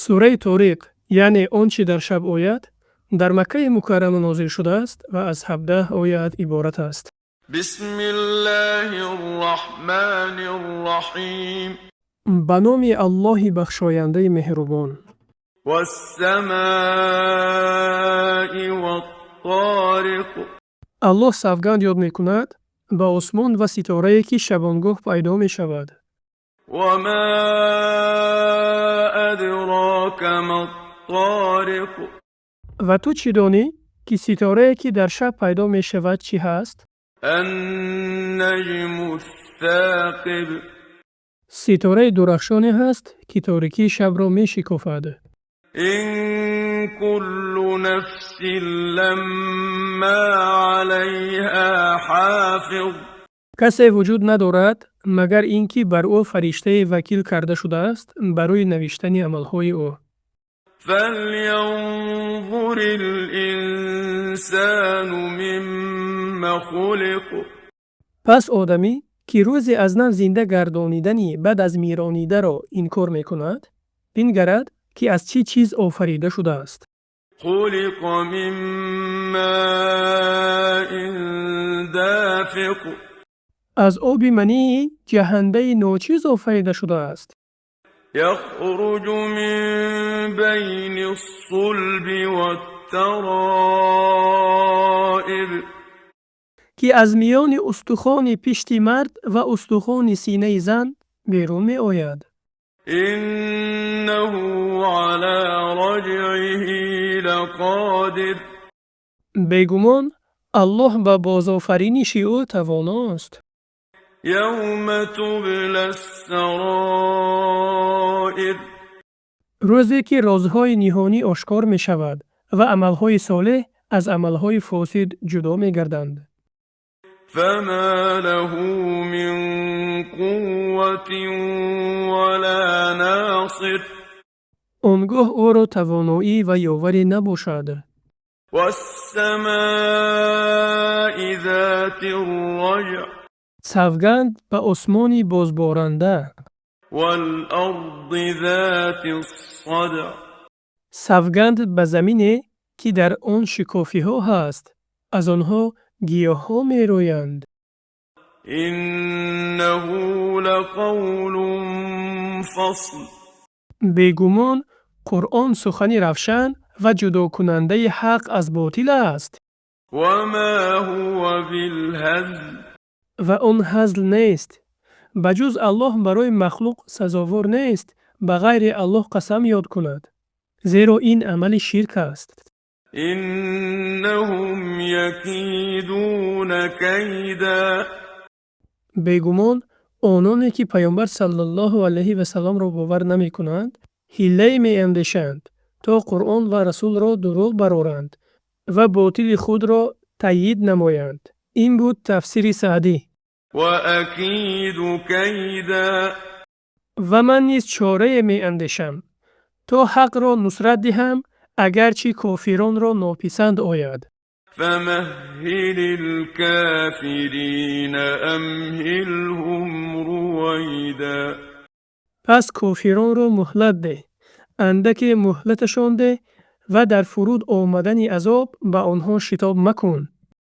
сураи Ториқ, яъне он чи дар шаб ояд, дар Маккаи Мукаррама нозил шудааст ва аз 17 оят иборат аст. Бисмиллахир рахманир раҳим. Ба номи Аллоҳи бахшояндаи меҳрубон. Вассамаи ваттариқ. Аллоҳ савганд ёд мекунад ба осмон ва ситорае ки шабонгоҳ пайдо мешавад. Ва ма адрака маттариқ. Ва ту чӣ донӣ, ки ситорае ки дар шаб пайдо мешавад чӣ ҳаст? Ан-наҷму ас-саақиб. ситораи дурахшоне ҳаст, ки торикии шабро мешикофад. Ин куллу нафсин ламма алайҳа ҳафиз. Касе вуҷуд надорад, магар ин ки бар ӯ фариштае вакил карда шудааст барои навиштани амалҳои ӯ. فَلْيَنْظُرِ الْإِنسَانُ مِمَّ خُلِقَ. пас одамӣ, ки рӯзе аз нав зинда гардонидани баъд аз миронидаро инкор мекунад, бингарад, ки аз чӣ чиз офарида шудааст. خُلِقَ مِنْ مَاءٍ دَافِقٍ. аз оби мании ҷаҳандаи ночиз офарида шудааст. يَخْرُجُ مِنْ بَيْنِ الصُّلْبِ وَالتَّرَائِبِ. ки аз миёни устухони пишти мард ва устухони синаи зан берун меояд. إِنَّهُ عَلَى رَجْعِهِ لَقَادِرٌ. бегумон Аллоҳ ба бозофариниши ӯ тавоност. يَوْمَ تُبْلَى السَّرَائِرُ. рӯзе ки розҳои ниҳонӣ ошкор мешавад ва амалҳои солеҳ аз амалҳои фосид ҷудо мегарданд. فَمَا لَهُ مِنْ قُوَّةٍ وَلَا نَاصِرٍ. он гоҳ ӯро тавоноӣ ва ёварӣ набошад. وَالسَّمَاءِ ذَاتِ الرَّجْعِ. савганд ба осмони бозборанда. وَالْأَرْضِ ذَاتِ الصَّدْعِ. савганд ба замине, ки дар он шикофиҳо ҳаст, аз онҳо гиёҳҳо мерӯянд. إِنَّهُ لَقَوْلٌ فَصْلٌ. бегумон Қуръон сухани равшан ва ҷудокунандаи ҳақ аз ботил аст. وَمَا هُوَ بِالْهَزْلِ. ва он ҳазл нест. ба ҷуз Аллоҳ барои махлуқ сазовор нест ба ғайри Аллоҳ қасам ёд кунад, зеро ин амали ширк аст. إِنَّهُمْ يَكِيدُونَ كَيْدًا. бегумон ононе ки паёмбар саллаллоҳу алайҳи ва салламро бовар намекунанд, ҳиллае меандешанд, то Қуръон ва Расулро дурӯғ бароранд ва ботили худро таъйид намоянд. ин буд тафсири Саъдӣ. وَأَكِيدُ كَيْدًا. ва ман низ чорае меандешам, то ҳақро нусрат диҳам, агарчи кофиронро нописанд ояд. فَمَهِّلِ الْكَافِرِينَ أَمْهِلْهُمْ رُوَيْدًا. пас кофиронро муҳлат деҳ, андаке муҳлаташон деҳ ва дар фуруд омадани азоб ба онҳо шитоб макун.